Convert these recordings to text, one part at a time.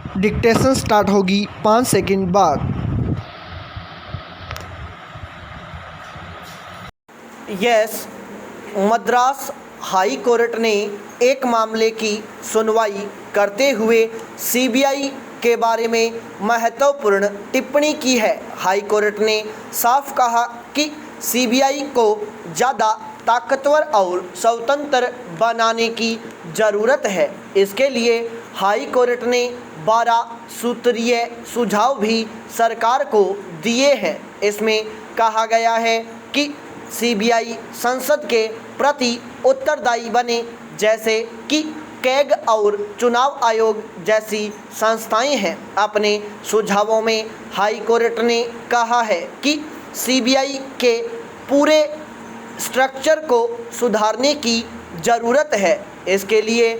Dictation start होगी 5 second बाद। Yes, Madras high court ने एक मामले की सुनवाई करते हुए सीबीआई के बारे में महत्वपूर्ण टिप्पणी की है। हाई कोर्ट ने साफ कहा कि सीबीआई को ज़्यादा ताकतवर और स्वतंत्र बनाने की ज़रूरत है। इसके लिए हाई कोर्ट ने 12 सूत्रीय सुझाव भी सरकार को दिए हैं। इसमें कहा गया है कि सीबीआई संसद के प्रति उत्तरदायी बने, जैसे कि कैग और चुनाव आयोग जैसी संस्थाएं हैं। अपने सुझावों में हाई कोर्ट ने कहा है कि सीबीआई के पूरे स्ट्रक्चर को सुधारने की ज़रूरत है। इसके लिए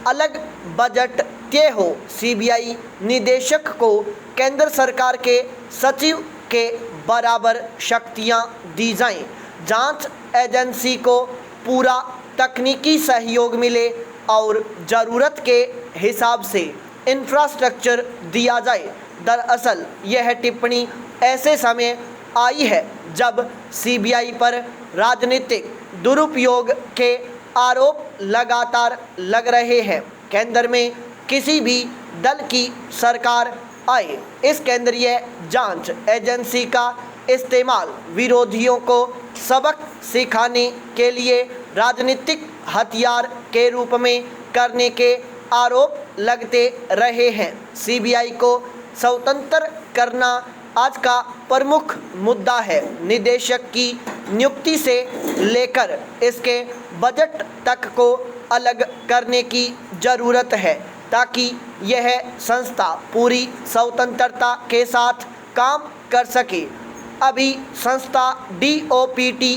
अलग बजट तय हो, सीबीआई निदेशक को केंद्र सरकार के सचिव के बराबर शक्तियां दी जाएं, जांच एजेंसी को पूरा तकनीकी सहयोग मिले और ज़रूरत के हिसाब से इंफ्रास्ट्रक्चर दिया जाए। दरअसल यह टिप्पणी ऐसे समय आई है जब सीबीआई पर राजनीतिक दुरुपयोग के आरोप लगातार लग रहे हैं। केंद्र में किसी भी दल की सरकार आए, इस केंद्रीय जांच एजेंसी का इस्तेमाल विरोधियों को सबक सिखाने के लिए राजनीतिक हथियार के रूप में करने के आरोप लगते रहे हैं। सीबीआई को स्वतंत्र करना आज का प्रमुख मुद्दा है। निदेशक की नियुक्ति से लेकर इसके बजट तक को अलग करने की ज़रूरत है, ताकि यह संस्था पूरी स्वतंत्रता के साथ काम कर सके। अभी संस्था डीओपीटी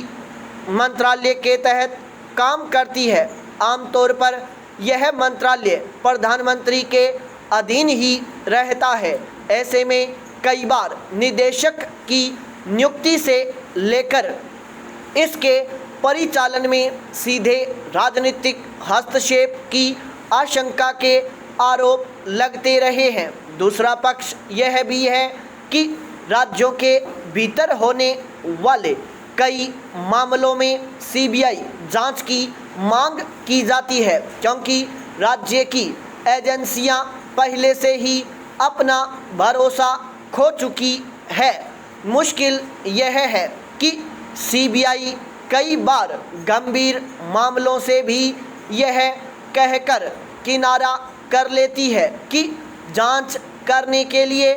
मंत्रालय के तहत काम करती है। आमतौर पर यह मंत्रालय प्रधानमंत्री के अधीन ही रहता है। ऐसे में कई बार निदेशक की नियुक्ति से लेकर इसके परिचालन में सीधे राजनीतिक हस्तक्षेप की आशंका के आरोप लगते रहे हैं। दूसरा पक्ष यह भी है कि राज्यों के भीतर होने वाले कई मामलों में सीबीआई जांच की मांग की जाती है, क्योंकि राज्य की एजेंसियां पहले से ही अपना भरोसा खो चुकी है। मुश्किल यह है कि सीबीआई कई बार गंभीर मामलों से भी यह कहकर किनारा कर लेती है कि जांच करने के लिए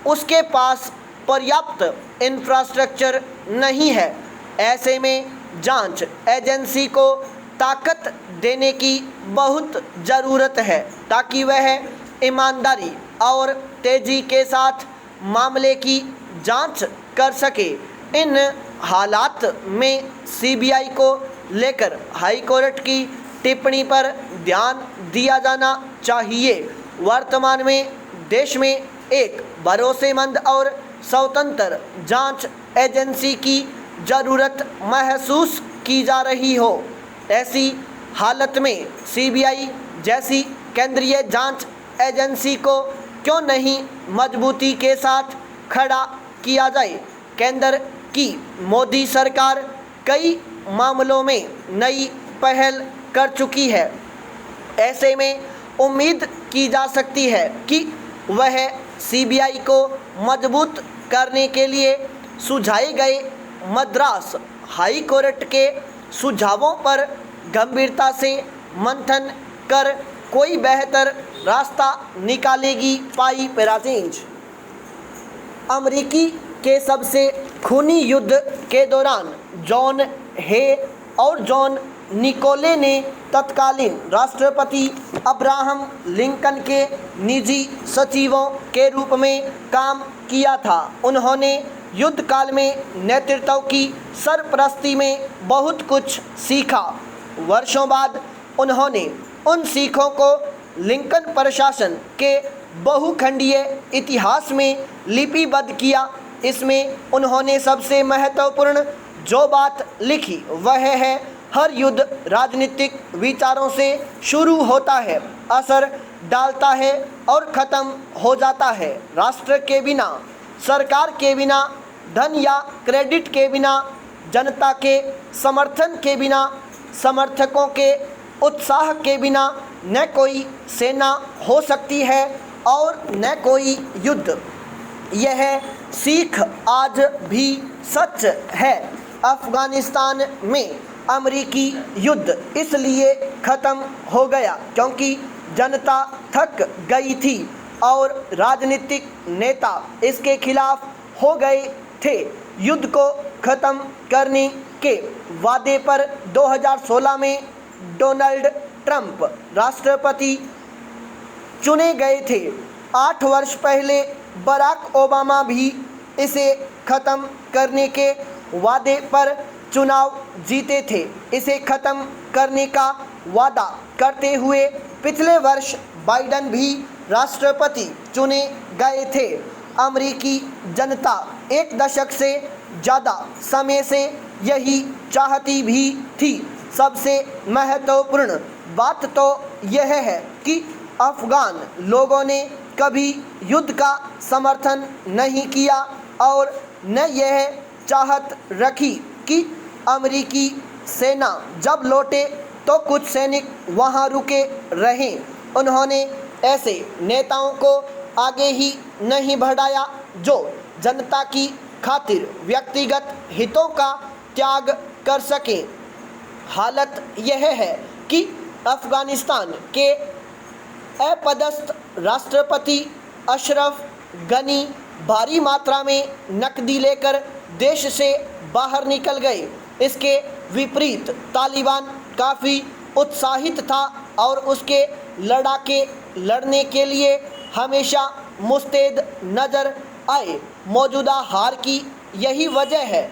उसके पास पर्याप्त इंफ्रास्ट्रक्चर नहीं है। ऐसे में जांच एजेंसी को ताकत देने की बहुत ज़रूरत है, ताकि वह ईमानदारी और तेज़ी के साथ मामले की जांच कर सके। इन हालात में सीबीआई को लेकर हाई कोर्ट की टिप्पणी पर ध्यान दिया जाना चाहिए। वर्तमान में देश में एक भरोसेमंद और स्वतंत्र जांच एजेंसी की ज़रूरत महसूस की जा रही हो। ऐसी हालत में सीबीआई जैसी केंद्रीय जांच एजेंसी को क्यों नहीं मजबूती के साथ खड़ा किया जाए। केंद्र की मोदी सरकार कई मामलों में नई पहल कर चुकी है। ऐसे में उम्मीद की जा सकती है कि वह सीबीआई को मजबूत करने के लिए सुझाए गए मद्रास हाई कोर्ट के सुझावों पर गंभीरता से मंथन कर कोई बेहतर रास्ता निकालेगी। पाई पैराजेंज। अमेरिकी के सबसे खूनी युद्ध के दौरान जॉन हे और जॉन निकोले ने तत्कालीन राष्ट्रपति अब्राहम लिंकन के निजी सचिवों के रूप में काम किया था। उन्होंने युद्ध काल में नेतृत्व की सरपरस्ती में बहुत कुछ सीखा। वर्षों बाद उन्होंने उन सीखों को लिंकन प्रशासन के बहुखंडीय इतिहास में लिपिबद्ध किया। इसमें उन्होंने सबसे महत्वपूर्ण जो बात लिखी वह है, हर युद्ध राजनीतिक विचारों से शुरू होता है। असर डालता है और ख़त्म हो जाता है। राष्ट्र के बिना, सरकार के बिना, धन या क्रेडिट के बिना, जनता के समर्थन के बिना, समर्थकों के उत्साह के बिना न कोई सेना हो सकती है और न कोई युद्ध। यह सीख आज भी सच है। अफ़गानिस्तान में अमेरिकी युद्ध इसलिए ख़त्म हो गया क्योंकि जनता थक गई थी और राजनीतिक नेता इसके खिलाफ हो गए थे। युद्ध को ख़त्म करने के वादे पर 2016 में डोनाल्ड ट्रंप राष्ट्रपति चुने गए थे। 8 वर्ष पहले बराक ओबामा भी इसे ख़त्म करने के वादे पर चुनाव जीते थे। इसे ख़त्म करने का वादा करते हुए पिछले वर्ष बाइडन भी राष्ट्रपति चुने गए थे। अमेरिकी जनता 1 दशक से ज़्यादा समय से यही चाहती भी थी। सबसे महत्वपूर्ण बात तो यह है कि अफ़गान लोगों ने कभी युद्ध का समर्थन नहीं किया और न यह चाहत रखी कि अमेरिकी सेना जब लौटे तो कुछ सैनिक वहां रुके रहें। उन्होंने ऐसे नेताओं को आगे ही नहीं बढ़ाया जो जनता की खातिर व्यक्तिगत हितों का त्याग कर सकें। हालत यह है कि अफ़गानिस्तान के अपदस्थ राष्ट्रपति अशरफ गनी भारी मात्रा में नकदी लेकर देश से बाहर निकल गए। इसके विपरीत तालिबान काफ़ी उत्साहित था और उसके लड़ाके लड़ने के लिए हमेशा मुस्तैद नज़र आए। मौजूदा हार की यही वजह है।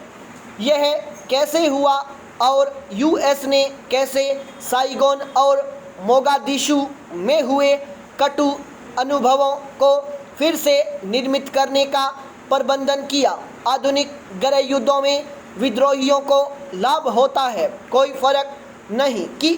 यह कैसे हुआ और यूएस ने कैसे साइगोन और मोगादिशु में हुए कटु अनुभवों को फिर से निर्मित करने का प्रबंधन किया। आधुनिक गृह युद्धों में विद्रोहियों को लाभ होता है। कोई फर्क नहीं कि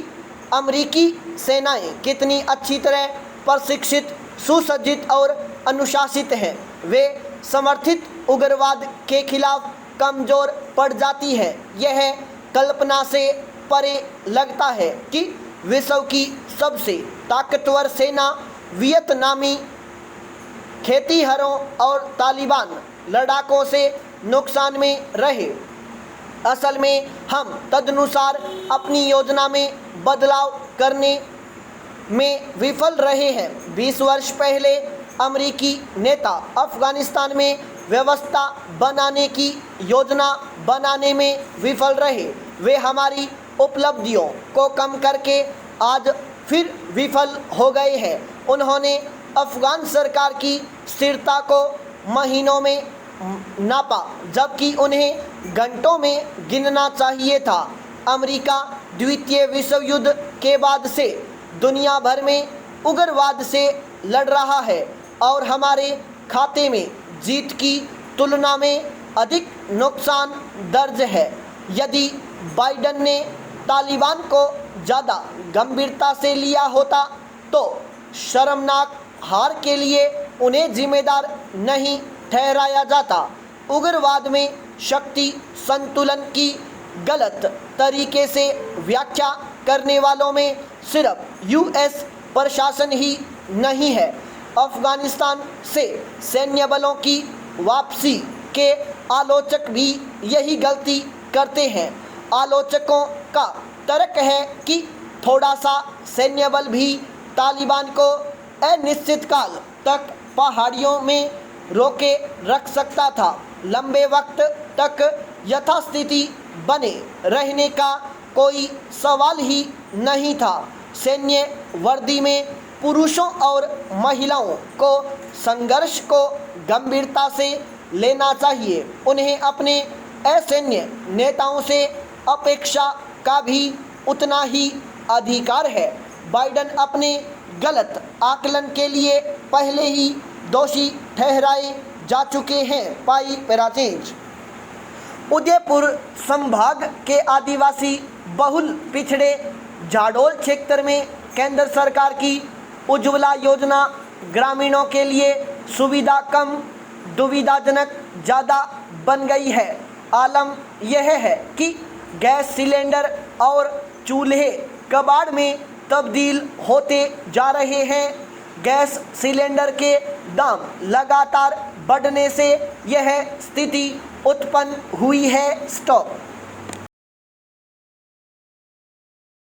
अमेरिकी सेनाएं कितनी अच्छी तरह प्रशिक्षित, सुसज्जित और अनुशासित हैं, वे समर्थित उग्रवाद के खिलाफ कमज़ोर पड़ जाती है। यह कल्पना से परे लगता है कि विश्व की सबसे ताकतवर सेना वियतनामी खेतीहरों और तालिबान लड़ाकों से नुकसान में रहे। असल में हम तदनुसार अपनी योजना में बदलाव करने में विफल रहे हैं। 20 वर्ष पहले अमेरिकी नेता अफ़गानिस्तान में व्यवस्था बनाने की योजना बनाने में विफल रहे। वे हमारी उपलब्धियों को कम करके आज फिर विफल हो गए हैं। उन्होंने अफ़गान सरकार की स्थिरता को महीनों में नापा जबकि उन्हें घंटों में गिनना चाहिए था। अमेरिका द्वितीय विश्व युद्ध के बाद से दुनिया भर में उग्रवाद से लड़ रहा है और हमारे खाते में जीत की तुलना में अधिक नुकसान दर्ज है। यदि बाइडन ने तालिबान को ज़्यादा गंभीरता से लिया होता तो शर्मनाक हार के लिए उन्हें जिम्मेदार नहीं ठहराया जाता। उग्रवाद में शक्ति संतुलन की गलत तरीके से व्याख्या करने वालों में सिर्फ यूएस प्रशासन ही नहीं है। अफ़गानिस्तान से सैन्य बलों की वापसी के आलोचक भी यही गलती करते हैं। आलोचकों का तर्क है कि थोड़ा सा सैन्य बल भी तालिबान को अनिश्चित काल तक पहाड़ियों में रोके रख सकता था। लंबे वक्त तक यथास्थिति बने रहने का कोई सवाल ही नहीं था। सैन्य वर्दी में पुरुषों और महिलाओं को संघर्ष को गंभीरता से लेना चाहिए। उन्हें अपने असैन्य नेताओं से अपेक्षा का भी उतना ही अधिकार है। बाइडन अपने गलत आकलन के लिए पहले ही दोषी ठहराए जा चुके हैं। पाई पैराचेंज। उदयपुर संभाग के आदिवासी बहुल पिछड़े झाडोल क्षेत्र में केंद्र सरकार की उज्ज्वला योजना ग्रामीणों के लिए सुविधा कम दुविधाजनक ज़्यादा बन गई है। आलम यह है कि गैस सिलेंडर और चूल्हे कबाड़ में तब्दील होते जा रहे हैं। गैस सिलेंडर के दाम लगातार बढ़ने से यह स्थिति उत्पन्न हुई है। स्टॉप।